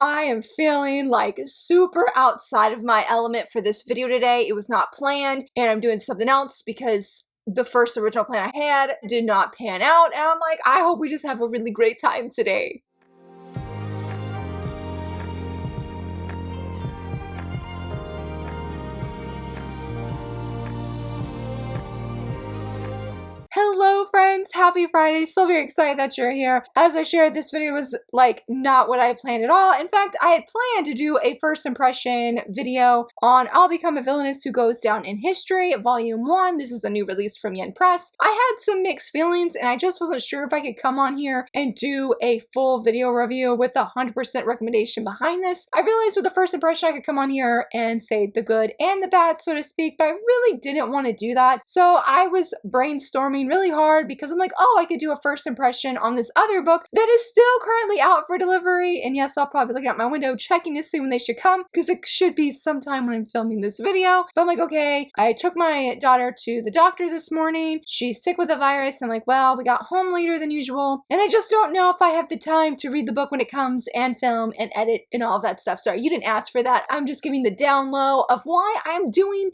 I am feeling like super outside of my element for this video today. It was not planned, and I'm doing something else because the first original plan I had did not pan out, and I'm like, I hope we just have a really great time today. Hello friends, happy Friday. So very excited that you're here. As I shared, this video was like not what I planned at all. In fact, I had planned to do a first impression video on I'll Become a Villainess Who Goes Down in History, Volume 1. This is a new release from Yen Press. I had some mixed feelings and I just wasn't sure if I could come on here and do a full video review with 100% recommendation behind this. I realized with the first impression I could come on here and say the good and the bad, so to speak, but I really didn't want to do that. So I was brainstorming really hard because I'm like, oh, I could do a first impression on this other book that is still currently out for delivery. And yes, I'll probably look out my window checking to see when they should come because it should be sometime when I'm filming this video. But I'm like, okay, I took my daughter to the doctor this morning. She's sick with a virus. I'm like, well, we got home later than usual. And I just don't know if I have the time to read the book when it comes and film and edit and all of that stuff. Sorry, you didn't ask for that. I'm just giving the down low of why I'm doing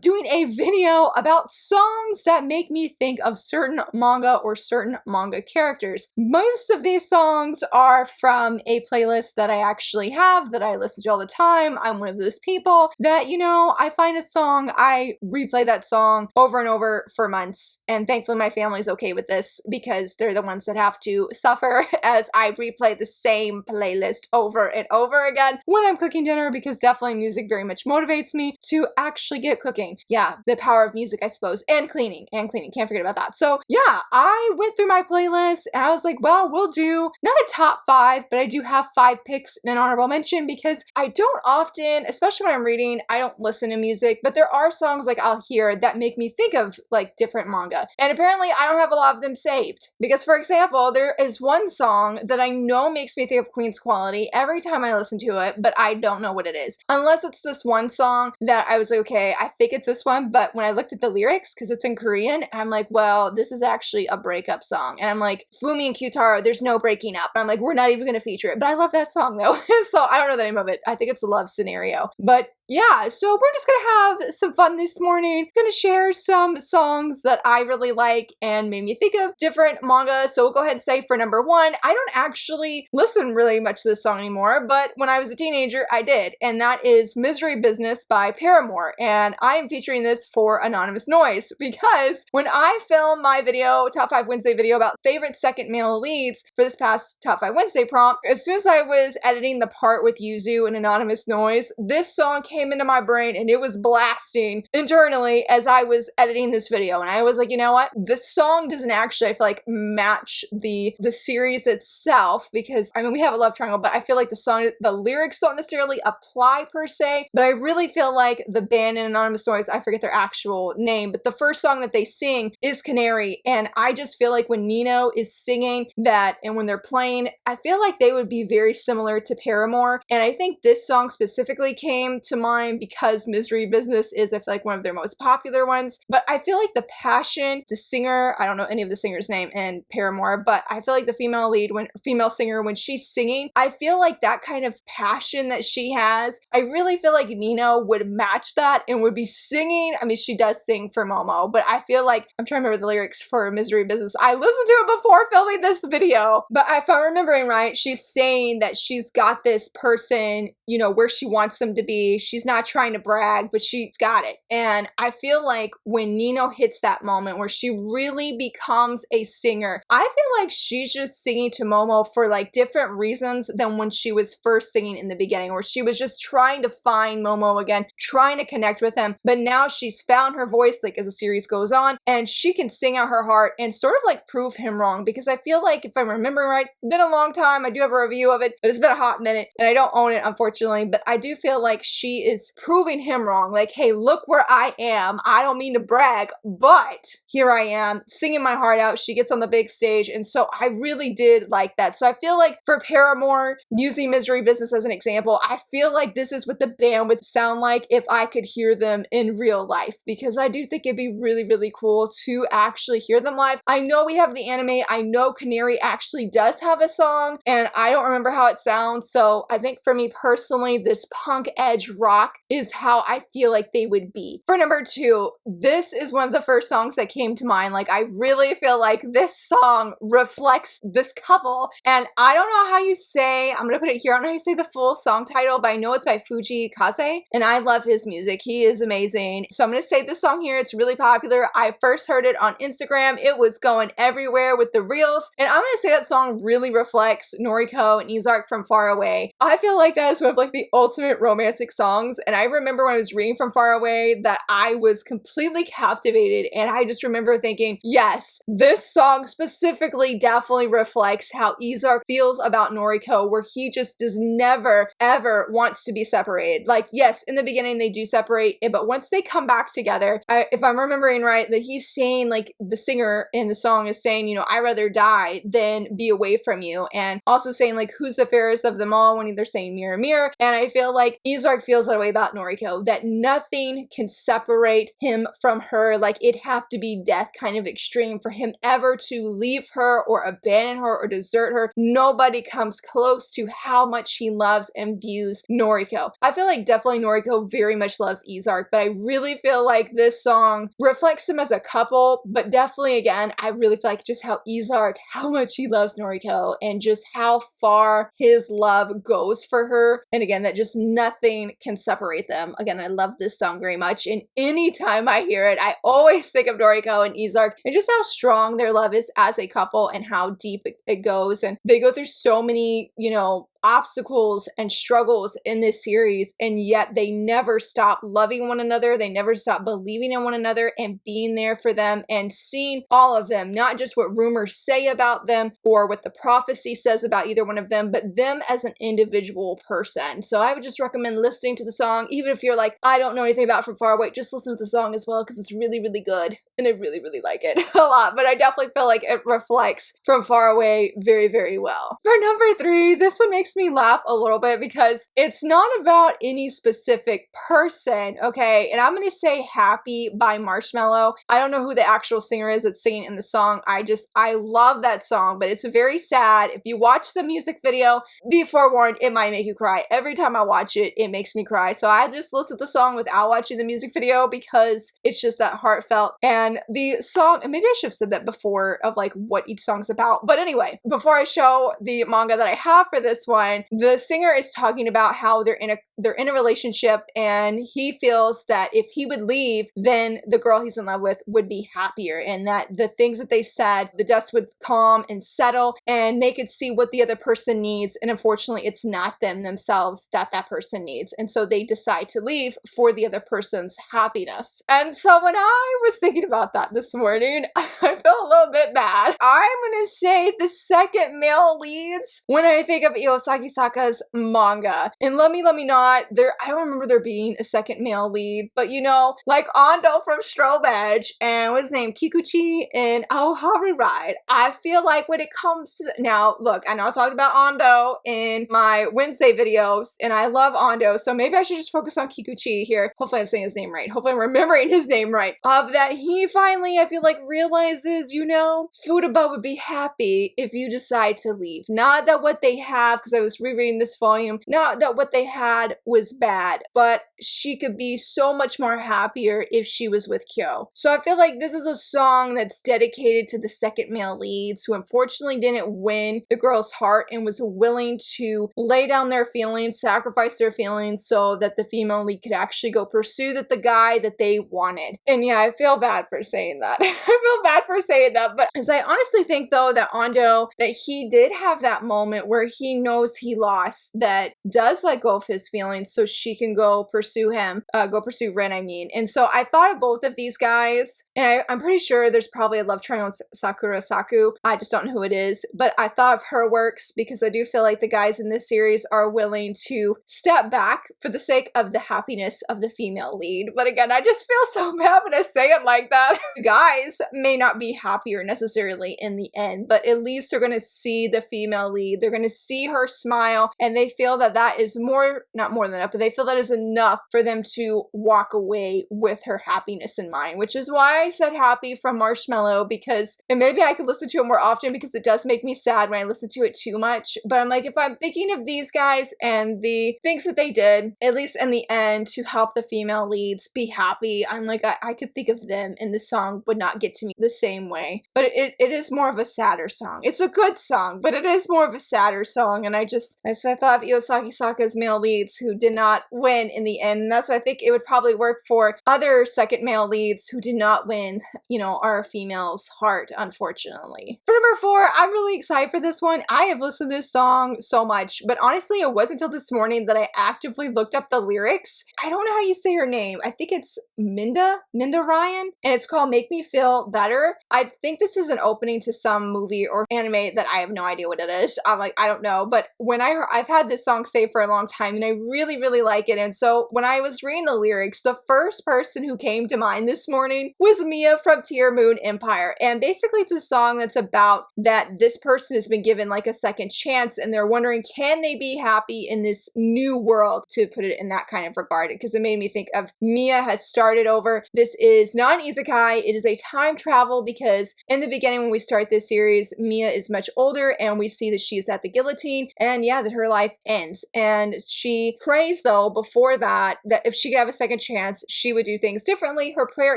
doing a video about songs that make me think of certain manga or certain manga characters. Most of these songs are from a playlist that I actually have that I listen to all the time. I'm one of those people that, you know, I find a song, I replay that song over and over for months. And thankfully my family's okay with this because they're the ones that have to suffer as I replay the same playlist over and over again when I'm cooking dinner, because definitely music very much motivates me to actually get cooking. Yeah, the power of music, I suppose. And cleaning. Can't forget about that. So yeah, I went through my playlist and I was like, well, we'll do not a top 5, but I do have 5 picks and an honorable mention because I don't often, especially when I'm reading, I don't listen to music, but there are songs like I'll hear that make me think of like different manga. And apparently I don't have a lot of them saved because, for example, there is one song that I know makes me think of Queen's Quality every time I listen to it, but I don't know what it is. Unless it's this one song that I was like, okay, I think it's this one, but when I looked at the lyrics, because it's in Korean, I'm like, well, this is actually a breakup song. And I'm like, Fumi and Kyutaro, there's no breaking up. And I'm like, we're not even going to feature it. But I love that song though. So I don't know the name of it. I think it's a love scenario. But yeah, so we're just gonna have some fun this morning. Gonna share some songs that I really like and made me think of different manga. So we'll go ahead and say for number 1, I don't actually listen really much to this song anymore, but when I was a teenager, I did. And that is Misery Business by Paramore. And I am featuring this for Anonymous Noise because when I filmed my video, Top 5 Wednesday video about favorite second male leads for this past Top 5 Wednesday prompt, as soon as I was editing the part with Yuzu and Anonymous Noise, this song came into my brain and it was blasting internally as I was editing this video. And I was like, you know what? This song doesn't actually, I feel like, match the series itself because, I mean, we have a love triangle, but I feel like the lyrics don't necessarily apply per se, but I really feel like the band in Anonymous Noise, I forget their actual name, but the first song that they sing is Canary. And I just feel like when Nino is singing that and when they're playing, I feel like they would be very similar to Paramore. And I think this song specifically came to mind because Misery Business is, I feel like, one of their most popular ones. But I feel like the passion, the singer, I don't know any of the singer's name in Paramore, but I feel like the female singer, when she's singing, I feel like that kind of passion that she has, I really feel like Nino would match that and would be singing. I mean, she does sing for Momo, but I feel like, I'm trying to remember the lyrics for Misery Business. I listened to it before filming this video, but if I'm remembering right, she's saying that she's got this person, you know, where she wants them to be. She's not trying to brag, but she's got it. And I feel like when Nino hits that moment where she really becomes a singer, I feel like she's just singing to Momo for like different reasons than when she was first singing in the beginning, where she was just trying to find Momo again, trying to connect with him. But now she's found her voice, like as the series goes on, and she can sing out her heart and sort of like prove him wrong. Because I feel like, if I'm remembering right, it's been a long time. I do have a review of it, but it's been a hot minute and I don't own it, unfortunately. But I do feel like she she is proving him wrong. Like, hey, look where I am. I don't mean to brag, but here I am singing my heart out. She gets on the big stage. And so I really did like that. So I feel like for Paramore, using Misery Business as an example, I feel like this is what the band would sound like if I could hear them in real life, because I do think it'd be really, really cool to actually hear them live. I know we have the anime. I know Canary actually does have a song, and I don't remember how it sounds. So I think for me personally, this punk edge rock is how I feel like they would be. For number 2, this is one of the first songs that came to mind. Like, I really feel like this song reflects this couple, and I don't know how you say, I'm gonna put it here, I don't know how you say the full song title, but I know it's by Fujii, Kaze, and I love his music. He is amazing. So I'm gonna say this song here. It's really popular. I first heard it on Instagram. It was going everywhere with the reels, and I'm gonna say that song really reflects Noriko and Izark from Far Away. I feel like that is one of like the ultimate romantic songs, and I remember when I was reading from Far Away that I was completely captivated, and I just remember thinking, yes, this song specifically definitely reflects how Izark feels about Noriko, where he just does never ever wants to be separated. Like, yes, in the beginning they do separate, but once they come back together, if I'm remembering right, that he's saying, like, the singer in the song is saying, you know, I'd rather die than be away from you, and also saying, like, who's the fairest of them all, when they're saying mirror mirror. And I feel like Izark feels that way about Noriko, that nothing can separate him from her. Like, it'd have to be death kind of extreme for him ever to leave her or abandon her or desert her. Nobody comes close to how much he loves and views Noriko. I feel like definitely Noriko very much loves Izark, but I really feel like this song reflects them as a couple, but definitely, again, I really feel like just how Izark, how much he loves Noriko, and just how far his love goes for her. And again, that just nothing can separate them. Again, I love this song very much, and anytime I hear it, I always think of Noriko and Izark, and just how strong their love is as a couple and how deep it goes. And they go through so many, you know, obstacles and struggles in this series, and yet they never stop loving one another. They never stop believing in one another and being there for them, and seeing all of them, not just what rumors say about them or what the prophecy says about either one of them, but them as an individual person. So I would just recommend listening to the song, even if you're like, I don't know anything about From Far Away, just listen to the song as well, because it's really, really good, and I really, really like it a lot. But I definitely feel like it reflects From Far Away very, very well. For number 3, this one makes me laugh a little bit because it's not about any specific person, okay? And I'm gonna say Happy by Marshmello. I don't know who the actual singer is that's singing in the song. I love that song, but it's very sad. If you watch the music video, be forewarned, it might make you cry. Every time I watch it, it makes me cry. So I just listen to the song without watching the music video because it's just that heartfelt. And the song, and maybe I should have said that before of like what each song's about. But anyway, before I show the manga that I have for this one, the singer is talking about how they're in a relationship, and he feels that if he would leave, then the girl he's in love with would be happier, and that the things that they said, the dust would calm and settle, and they could see what the other person needs. And unfortunately, it's not them themselves that person needs, and so they decide to leave for the other person's happiness. And so when I was thinking about that this morning, I felt a little bit bad. I'm gonna say the second male leads when I think of Iosaki Saka's manga. And let me not, I don't remember there being a second male lead, but you know, like Ando from Strobe Edge and what's his name, Kikuchi and Aoharu Ride. I feel like when it comes to now, look, I know I talked about Ando in my Wednesday videos, and I love Ando, so maybe I should just focus on Kikuchi here. Hopefully I'm saying his name right. Hopefully I'm remembering his name right. That he finally, I feel like, realizes, you know, Futaba would be happy if you decide to leave. Not that what they have, because I was rereading this volume, not that what they had was bad, but she could be so much more happier if she was with Kyo. So I feel like this is a song that's dedicated to the second male leads who unfortunately didn't win the girl's heart and was willing to lay down their feelings, sacrifice their feelings so that the female lead could actually go pursue the guy that they wanted. And yeah, I feel bad for saying that. I feel bad for saying that, but as I honestly think though that Ando, that he did have that moment where he knows he lost, that does let go of his feelings so she can go pursue him, go pursue Rin, I mean. And so I thought of both of these guys, and I'm pretty sure there's probably a love triangle with Sakura Saku. I just don't know who it is, but I thought of her works because I do feel like the guys in this series are willing to step back for the sake of the happiness of the female lead. But again, I just feel so bad when I say it like that. The guys may not be happier necessarily in the end, but at least they're going to see the female lead. They're going to see her smile, and they feel that that is more, not more than enough, but they feel that is enough for them to walk away with her happiness in mind, which is why I said Happy from Marshmello, because, and maybe I could listen to it more often because it does make me sad when I listen to it too much. But I'm like, if I'm thinking of these guys and the things that they did, at least in the end, to help the female leads be happy, I'm like, I could think of them, and the song would not get to me the same way. But it is more of a sadder song. It's a good song, but it is more of a sadder song. And I thought of Iosaki Saka's male leads who did not win in the end. And that's why I think it would probably work for other second male leads who did not win, you know, our female's heart, unfortunately. For number 4, I'm really excited for this one. I have listened to this song so much, but honestly, it wasn't until this morning that I actively looked up the lyrics. I don't know how you say her name. I think it's MindaRyn, and it's called Make Me Feel Better. I think this is an opening to some movie or anime that I have no idea what it is. I'm like, I don't know. But when I've had this song saved for a long time, and I really, really like it. And so when I was reading the lyrics, the first person who came to mind this morning was Mia from Tear Moon Empire. And basically it's a song that's about that this person has been given like a second chance, and they're wondering, can they be happy in this new world, to put it in that kind of regard, because it made me think of Mia has started over. This is not an isekai, it is a time travel, because in the beginning when we start this series, Mia is much older and we see that she's at the guillotine, and yeah, that her life ends. And she prays though before that if she could have a second chance, she would do things differently. Her prayer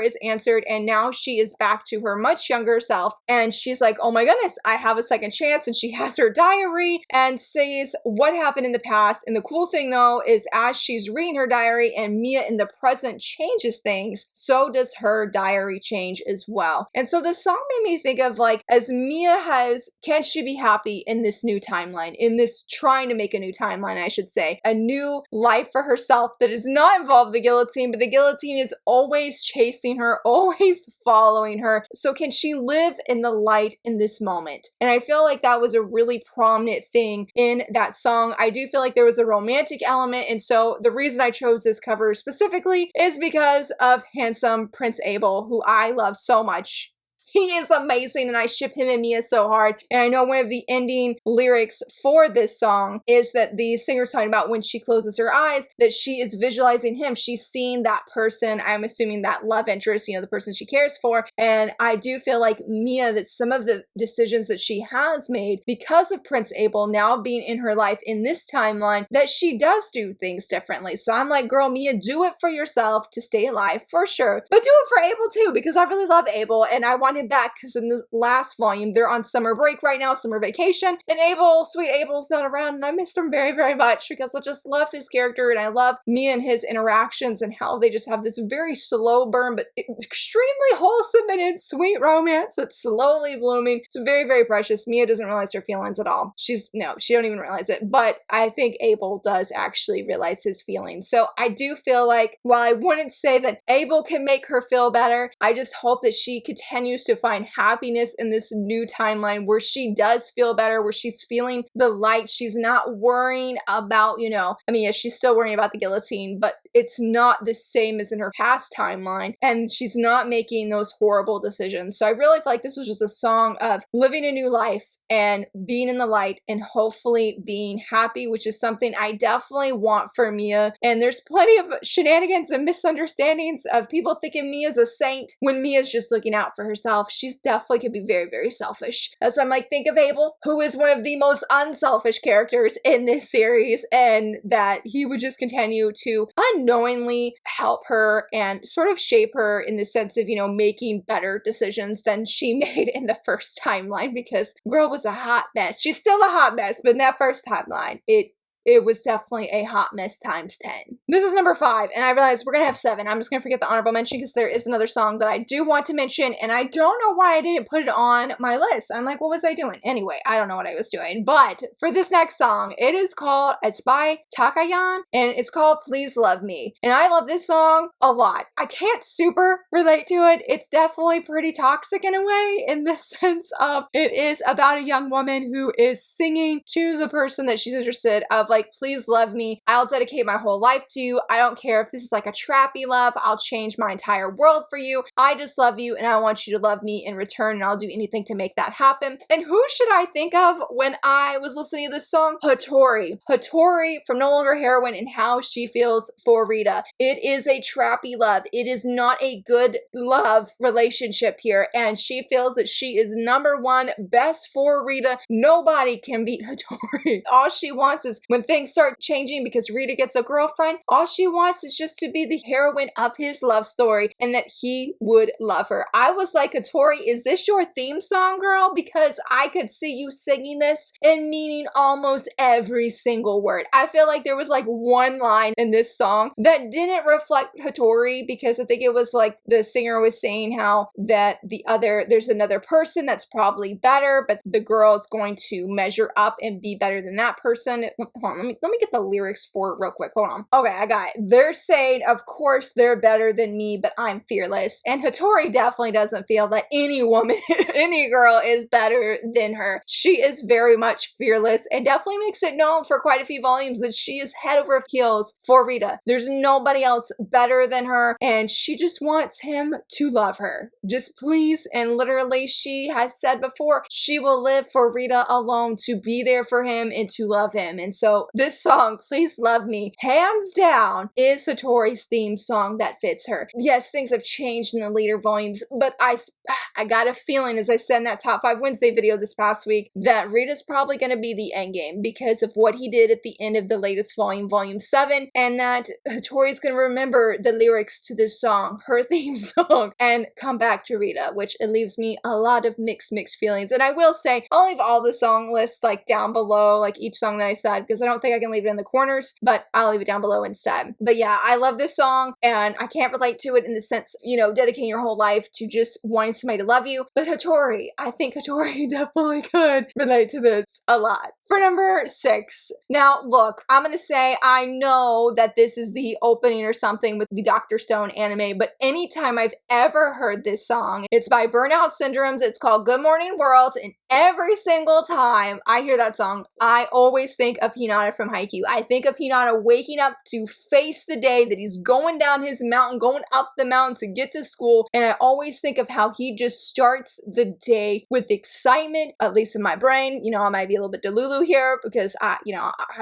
is answered, and now she is back to her much younger self, and she's like, oh my goodness, I have a second chance. And she has her diary and says what happened in the past. And the cool thing though is as she's reading her diary and Mia in the present changes things, so does her diary change as well. And so this song made me think of like, as Mia can she be happy in this new timeline, in this trying to make a new timeline, I should say, a new life for herself that does not involve the guillotine, but the guillotine is always chasing her, always following her. So can she live in the light in this moment? And I feel like that was a really prominent thing in that song. I do feel like there was a romantic element, and so the reason I chose this cover specifically is because of handsome Prince Abel, who I love so much. He is amazing, and I ship him and Mia so hard. And I know one of the ending lyrics for this song is that the singer's talking about when she closes her eyes, that she is visualizing him. She's seeing that person, I'm assuming that love interest, you know, the person she cares for. And I do feel like Mia, that some of the decisions that she has made because of Prince Abel now being in her life in this timeline, that she does do things differently. So I'm like, girl, Mia, do it for yourself to stay alive, for sure. But do it for Abel too, because I really love Abel, and I want him back, because in the last volume, they're on summer break right now, summer vacation, and Abel, sweet Abel's not around, and I missed him very, very much, because I just love his character, and I love Mia and his interactions, and how they just have this very slow burn, but extremely wholesome and sweet romance that's slowly blooming. It's very, very precious. Mia doesn't realize her feelings at all. She don't even realize it, but I think Abel does actually realize his feelings. So I do feel like, while I wouldn't say that Abel can make her feel better, I just hope that she continues to find happiness in this new timeline where she does feel better, where she's feeling the light. She's not worrying about, you know, I mean, yeah, she's still worrying about the guillotine, but it's not the same as in her past timeline, and she's not making those horrible decisions. So I really feel like this was just a song of living a new life and being in the light and hopefully being happy, which is something I definitely want for Mia. And there's plenty of shenanigans and misunderstandings of people thinking Mia's a saint when Mia's just looking out for herself. She's definitely could be very, very selfish. That's why I'm like, think of Abel, who is one of the most unselfish characters in this series, and that he would just continue to unknowingly help her and sort of shape her in the sense of, you know, making better decisions than she made in the first timeline, because girl was a hot mess. She's still a hot mess, but in that first timeline, it it was definitely a hot mess times 10. This is number 5, and I realized we're gonna have 7. I'm just gonna forget the honorable mention because there is another song that I do want to mention, and I don't know why I didn't put it on my list. I'm like, what was I doing? Anyway, I don't know what I was doing. But for this next song, it's by Takayan, and it's called Please Love Me. And I love this song a lot. I can't super relate to it. It's definitely pretty toxic in a way, in the sense of it is about a young woman who is singing to the person that she's interested of, like, please love me. I'll dedicate my whole life to you. I don't care if this is like a trappy love. I'll change my entire world for you. I just love you and I want you to love me in return, and I'll do anything to make that happen. And who should I think of when I was listening to this song? Hattori. Hattori from No Longer Heroine and how she feels for Rita. It is a trappy love. It is not a good love relationship here, and she feels that she is number one, best for Rita. Nobody can beat Hattori. All she wants is when things start changing because Rita gets a girlfriend, all she wants is just to be the heroine of his love story and that he would love her. I was like, Hattori, is this your theme song, girl? Because I could see you singing this and meaning almost every single word. I feel like there was like one line in this song that didn't reflect Hattori, because I think it was like the singer was saying how that there's another person that's probably better, but the girl is going to measure up and be better than that person. Hold on, let me get the lyrics for it real quick. Hold on. Okay, I got it. They're saying, of course they're better than me, but I'm fearless. And Hattori definitely doesn't feel that any woman, any girl is better than her. She is very much fearless and definitely makes it known for quite a few volumes that she is head over heels for Rita. There's nobody else better than her, and she just wants him to love her. Just please, and literally she has said before, she will live for Rita alone, to be there for him and to love him. And so this song, Please Love Me, hands down is Hattori's theme song that fits her. Yes, things have changed in the later volumes, but I got a feeling, as I said in that Top 5 Wednesday video this past week, that Rita's probably going to be the endgame because of what he did at the end of the latest volume, volume 7, and that Hattori's going to remember the lyrics to this song, her theme song, and come back to Rita, which it leaves me a lot of mixed feelings. And I will say, I'll leave all the song lists like down below, like each song that I said, because I don't think I can leave it in the corners, but I'll leave it down below instead. But yeah, I love this song, and I can't relate to it in the sense, you know, dedicating your whole life to just wanting somebody to love you. But Hattori, I think Hattori definitely could relate to this a lot. For number 6, now look, I'm gonna say I know that this is the opening or something with the Dr. Stone anime, but anytime I've ever heard this song, it's by Burnout Syndromes. It's called Good Morning World, and every single time I hear that song, I always think of Hinata from Haikyuu. I think of Hinata waking up to face the day that he's going down his mountain, going up the mountain to get to school, and I always think of how he just starts the day with excitement, at least in my brain. You know, I might be a little bit delulu here because I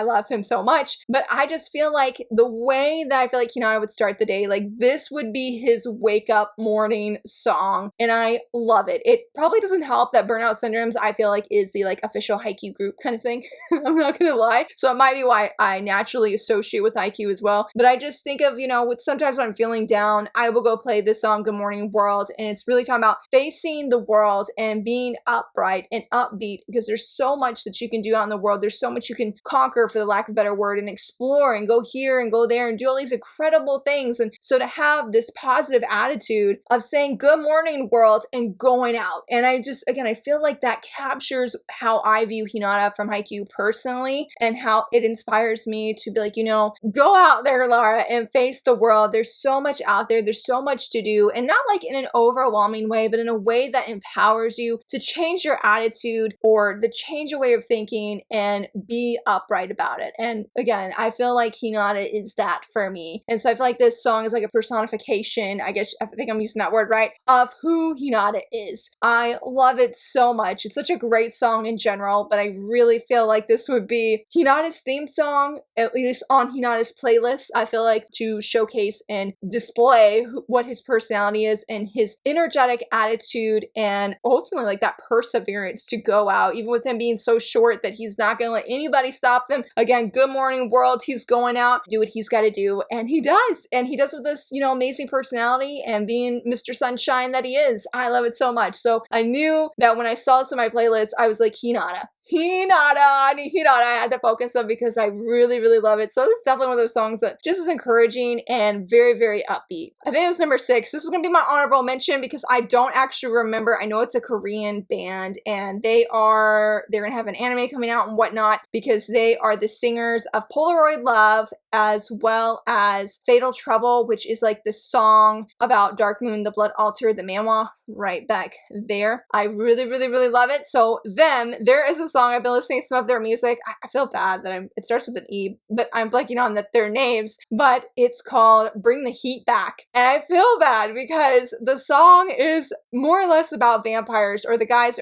love him so much, but I just feel like the way that I feel like Hinata would start the day, like this would be his wake up morning song, and I love it. It probably doesn't help that Burnout Syndromes, I feel like, is the like official Haikyuu group kind of thing. I'm not gonna lie, so it might be why I naturally associate with Haikyuu as well. But I just think of, you know, with sometimes when I'm feeling down, I will go play this song, Good Morning World, and it's really talking about facing the world and being upright and upbeat, because there's so much that you can do out in the world. There's so much you can conquer, for the lack of a better word, and explore and go here and go there and do all these incredible things. And so to have this positive attitude of saying good morning world and going out, and I just, again, I feel like that captures how I view Hinata from Haikyuu personally, and how it inspires me to be like, you know, go out there, Lara, and face the world. There's so much out there. There's so much to do, and not like in an overwhelming way, but in a way that empowers you to change your attitude or to change your way of thinking and be upright about it. And again, I feel like Hinata is that for me. And so I feel like this song is like a personification, I guess, I think I'm using that word right, of who Hinata is. I love it so much. It's such a great song in general, but I really feel like this would be Hinata's theme song, at least on Hinata's playlist. I feel like to showcase and display what his personality is and his energetic attitude, and ultimately like that perseverance to go out, even with him being so short that he's not going to let anybody stop them. Again, good morning world, he's going out, do what he's got to do, and he does. And he does with this, you know, amazing personality and being Mr. Sunshine that he is. I love it so much. So I knew that when I saw this on my playlist, I was like, Hinata. Hinata, I had to focus on because I really, really love it. So this is definitely one of those songs that just is encouraging and very, very upbeat. I think it was number 6. This is gonna be my honorable mention because I don't actually remember. I know it's a Korean band and they're gonna have an anime coming out and whatnot because they are the singers of Polaroid Love as well as Fatal Trouble, which is like the song about Dark Moon, the Blood Altar, the manhwa right back there. I really, really, really love it. So there is a song, I've been listening to some of their music. I feel bad that it starts with an E, but I'm blanking on their names, but it's called Bring the Heat Back. And I feel bad because the song is more or less about vampires, or the guys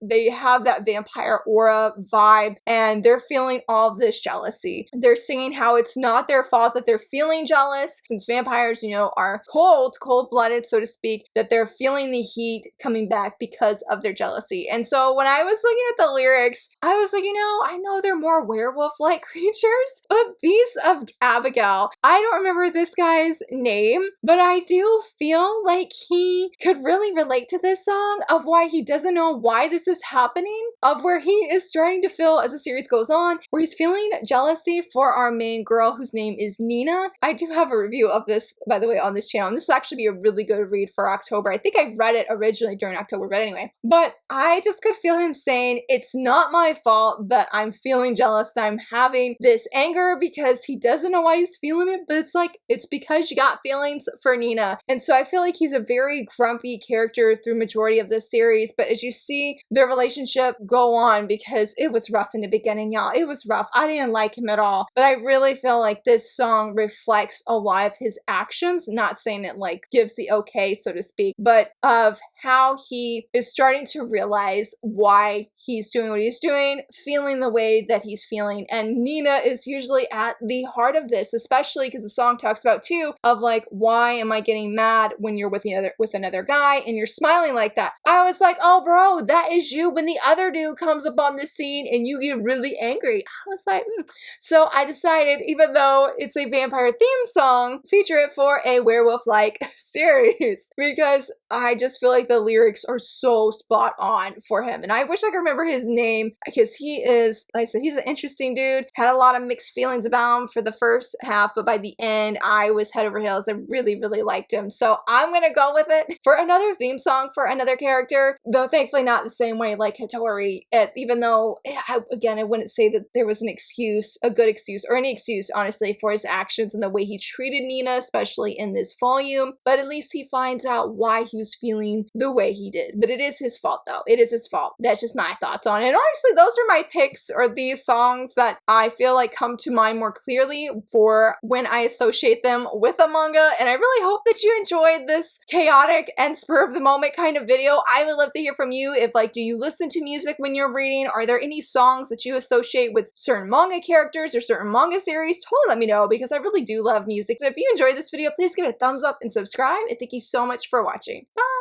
they have that vampire aura vibe and they're feeling all of this jealousy. They're singing how it's not their fault that they're feeling jealous since vampires, you know, are cold-blooded, so to speak, that they're feeling the heat coming back because of their jealousy. And so when I was looking at the lyrics, I was like, you know, I know they're more werewolf-like creatures, but Beast of Abigail, I don't remember this guy's name, but I do feel like he could really relate to this song of why he doesn't know why this is happening, of where he is starting to feel as the series goes on, where he's feeling jealousy for our main girl whose name is Nina. I do have a review of this, by the way, on this channel. This will actually be a really good read for October. I think I read it originally during October, but anyway. But I just could feel him saying, it's not my fault that I'm feeling jealous, that I'm having this anger, because he doesn't know why he's feeling it, but it's like, it's because you got feelings for Nina. And so I feel like he's a very grumpy character through majority of this series, but as you see their relationship go on, because it was rough in the beginning, y'all. It was rough. I didn't like him at all, but I really feel like this song reflects a lot of his actions, not saying it like gives the okay, so to speak, but of how he is starting to realize why he's doing what he's doing, feeling the way that he's feeling. And Nina is usually at the heart of this, especially because the song talks about too, of like, why am I getting mad when you're with another guy and you're smiling like that? I was like, oh bro, that is you when the other dude comes up on the scene and you get really angry. I was like, So I decided, even though it's a vampire theme song, feature it for a werewolf-like series, because I just feel like the lyrics are so spot on for him. And I wish I could remember his name, because he is, like I said, he's an interesting dude. Had a lot of mixed feelings about him for the first half, but by the end, I was head over heels. I really, really liked him. So I'm gonna go with it for another theme song for another character, though thankfully not the same way like Hattori, even though, again, I wouldn't say that there was an excuse, a good excuse, or any excuse, honestly, for his actions and the way he treated Nina, especially in this volume, but at least he finds out why he was feeling the way he did. But it is his fault, though. It is his fault. That's just my thoughts on it. And honestly, those are my picks, or these songs that I feel like come to mind more clearly for when I associate them with a manga. And I really hope that you enjoyed this chaotic and spur of the moment kind of video. I would love to hear from you. If like, do you listen to music when you're reading? Are there any songs that you associate with certain manga characters or certain manga series? Totally let me know, because I really do love music. So if you enjoyed this video, please give it a thumbs up and subscribe. And thank you so much for watching. Bye!